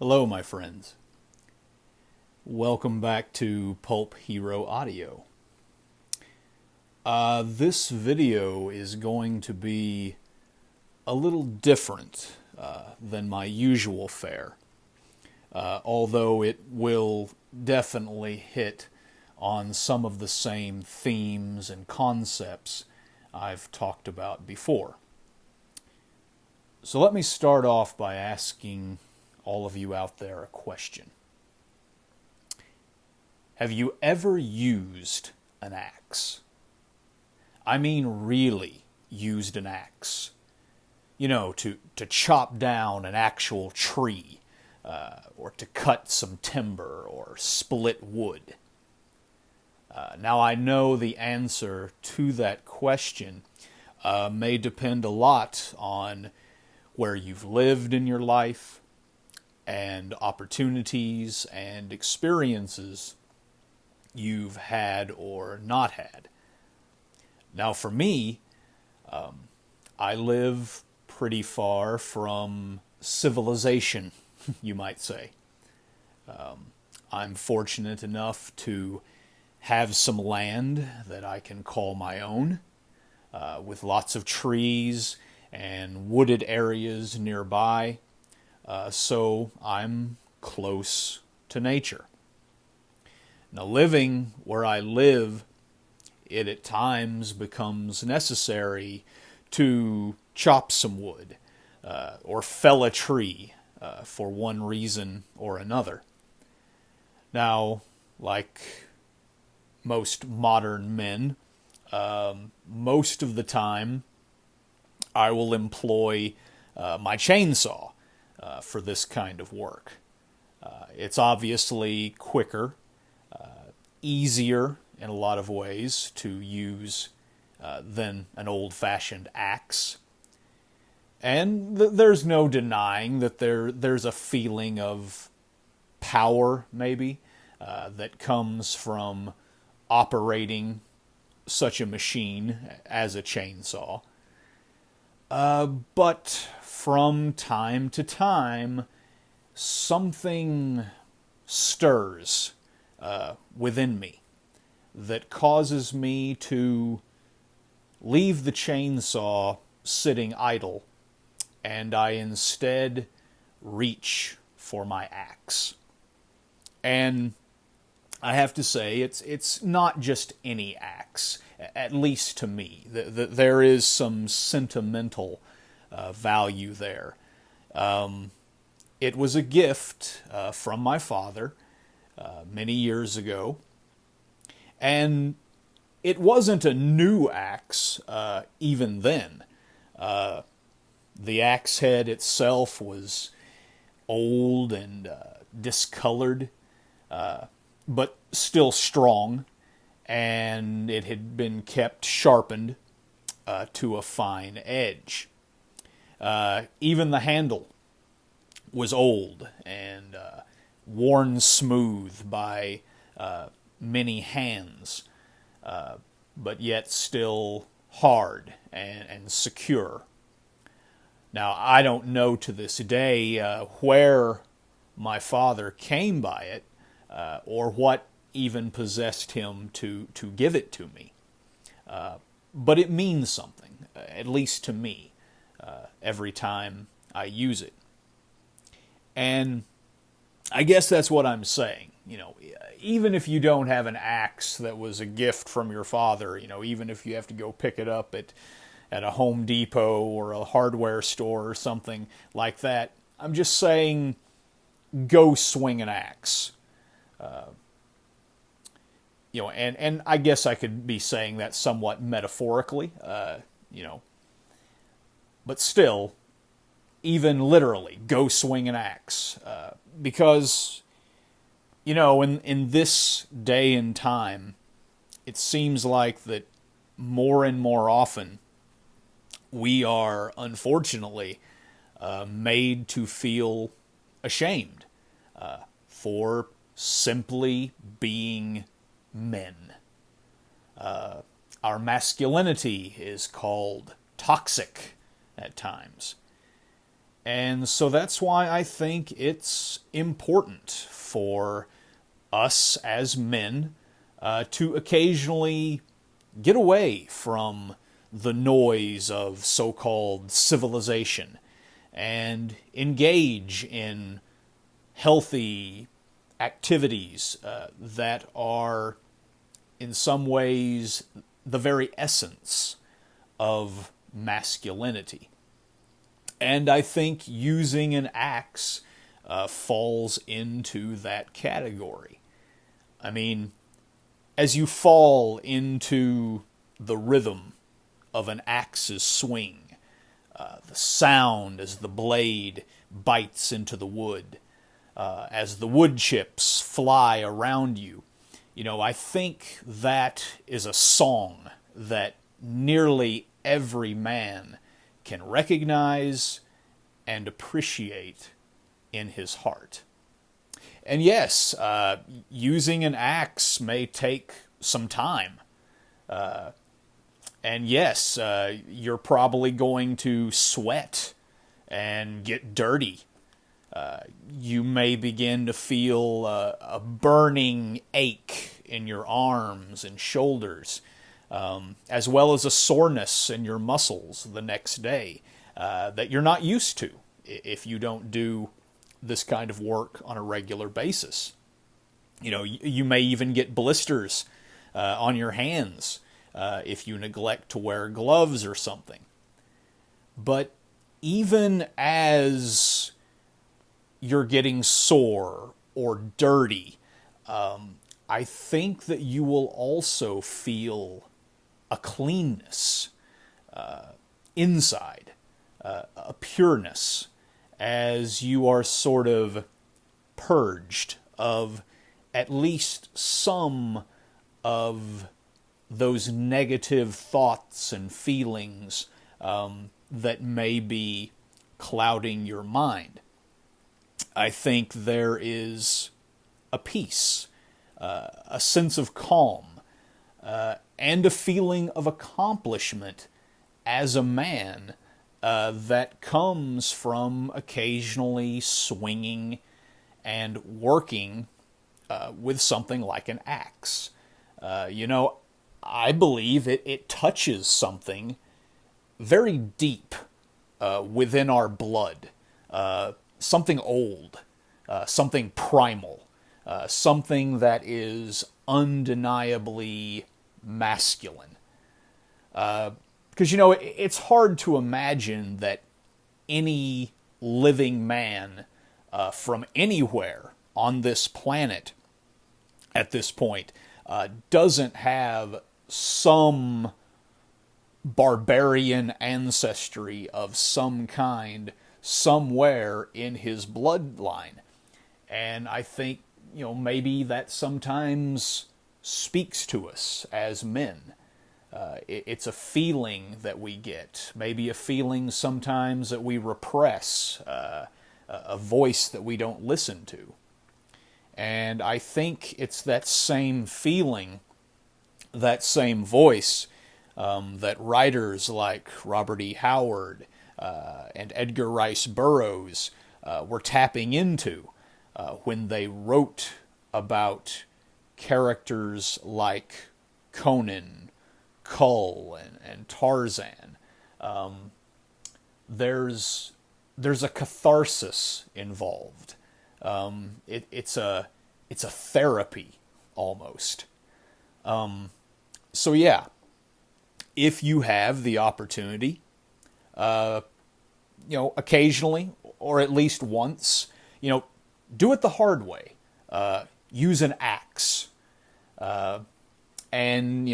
Hello, my friends. Welcome back to Pulp Hero Audio. This video is going to be a little different than my usual fare, although it will definitely hit on some of the same themes and concepts I've talked about before. So let me start off by asking all of you out there a question. Have you ever used an axe? I mean really used an axe. You know, to chop down an actual tree, or to cut some timber, or split wood. Now I know the answer to that question may depend a lot on where you've lived in your life, and opportunities and experiences you've had or not had. Now for me, I live pretty far from civilization, you might say. I'm fortunate enough to have some land that I can call my own, with lots of trees and wooded areas nearby. So I'm close to nature. Now, living where I live, it at times becomes necessary to chop some wood or fell a tree for one reason or another. Now, like most modern men, most of the time I will employ my chainsaw for this kind of work. It's obviously quicker, easier in a lot of ways to use than an old-fashioned axe. And there's no denying that there's a feeling of power, maybe, that comes from operating such a machine as a chainsaw. But from time to time, something stirs within me that causes me to leave the chainsaw sitting idle, and I instead reach for my axe. And I have to say, it's not just any axe, at least to me. There is some sentimental value there. It was a gift from my father many years ago, and it wasn't a new axe even then. The axe head itself was old and discolored, but still strong, and it had been kept sharpened to a fine edge. Even the handle was old and worn smooth by many hands, but yet still hard and secure. Now, I don't know to this day where my father came by it, or what even possessed him to give it to me. But it means something, at least to me, every time I use it. And I guess that's what I'm saying. You know, even if you don't have an axe that was a gift from your father, you know, even if you have to go pick it up at a Home Depot or a hardware store or something like that, I'm just saying, go swing an axe. You know, and I guess I could be saying that somewhat metaphorically, you know, but still, even literally, go swing an axe. Because, you know, in this day and time, it seems like that more and more often we are, unfortunately, made to feel ashamed for simply being men. Our masculinity is called toxic at times. And so that's why I think it's important for us as men to occasionally get away from the noise of so-called civilization and engage in healthy activities that are in some ways the very essence of masculinity. And I think using an axe falls into that category. I mean, as you fall into the rhythm of an axe's swing, the sound as the blade bites into the wood, as the wood chips fly around you, I think that is a song that nearly every man can recognize and appreciate in his heart. And yes, using an axe may take some time. And yes, you're probably going to sweat and get dirty. You may begin to feel a burning ache in your arms and shoulders, as well as a soreness in your muscles the next day that you're not used to if you don't do this kind of work on a regular basis. You may even get blisters on your hands if you neglect to wear gloves or something. But even as you're getting sore or dirty, I think that you will also feel a cleanness inside, a pureness, as you are sort of purged of at least some of those negative thoughts and feelings that may be clouding your mind. I think there is a peace, a sense of calm, and a feeling of accomplishment as a man that comes from occasionally swinging and working with something like an axe. I believe it touches something very deep within our blood, something old, something primal, something that is undeniably masculine. Because, it's hard to imagine that any living man from anywhere on this planet at this point doesn't have some barbarian ancestry of some kind somewhere in his bloodline. And I think, maybe that sometimes speaks to us as men. It's a feeling that we get, maybe a feeling sometimes that we repress, a voice that we don't listen to. And I think it's that same feeling, that same voice, that writers like Robert E. Howard and Edgar Rice Burroughs were tapping into when they wrote about characters like Conan, Kull, and Tarzan. There's a catharsis involved. It's a therapy almost. So yeah, if you have the opportunity, occasionally or at least once, do it the hard way. Use an axe. And,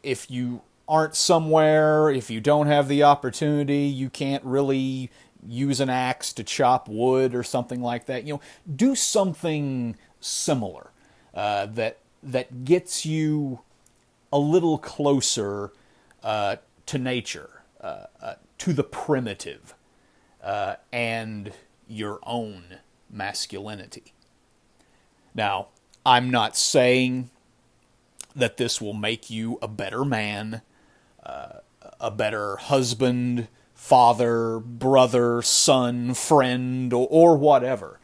if you aren't somewhere, if you don't have the opportunity, you can't really use an axe to chop wood or something like that. Do something similar that gets you a little closer to nature, to the primitive, and your own masculinity. Now, I'm not saying that this will make you a better man, a better husband, father, brother, son, friend, or whatever.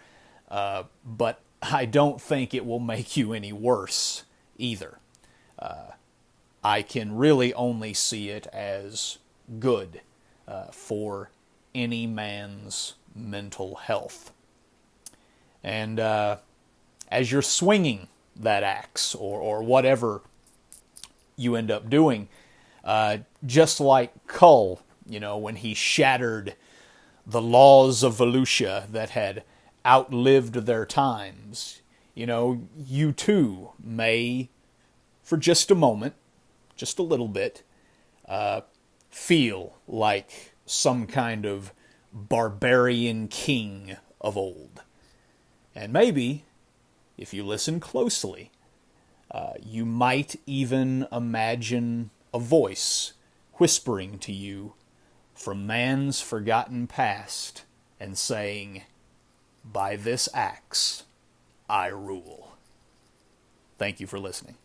But I don't think it will make you any worse either. I can really only see it as good for any man's mental health. And as you're swinging that axe or whatever you end up doing, just like Kull, when he shattered the laws of Volusia that had outlived their times, you too may, for just a moment, just a little bit, feel like some kind of barbarian king of old. And maybe, if you listen closely, you might even imagine a voice whispering to you from man's forgotten past and saying, "By this axe I rule." Thank you for listening.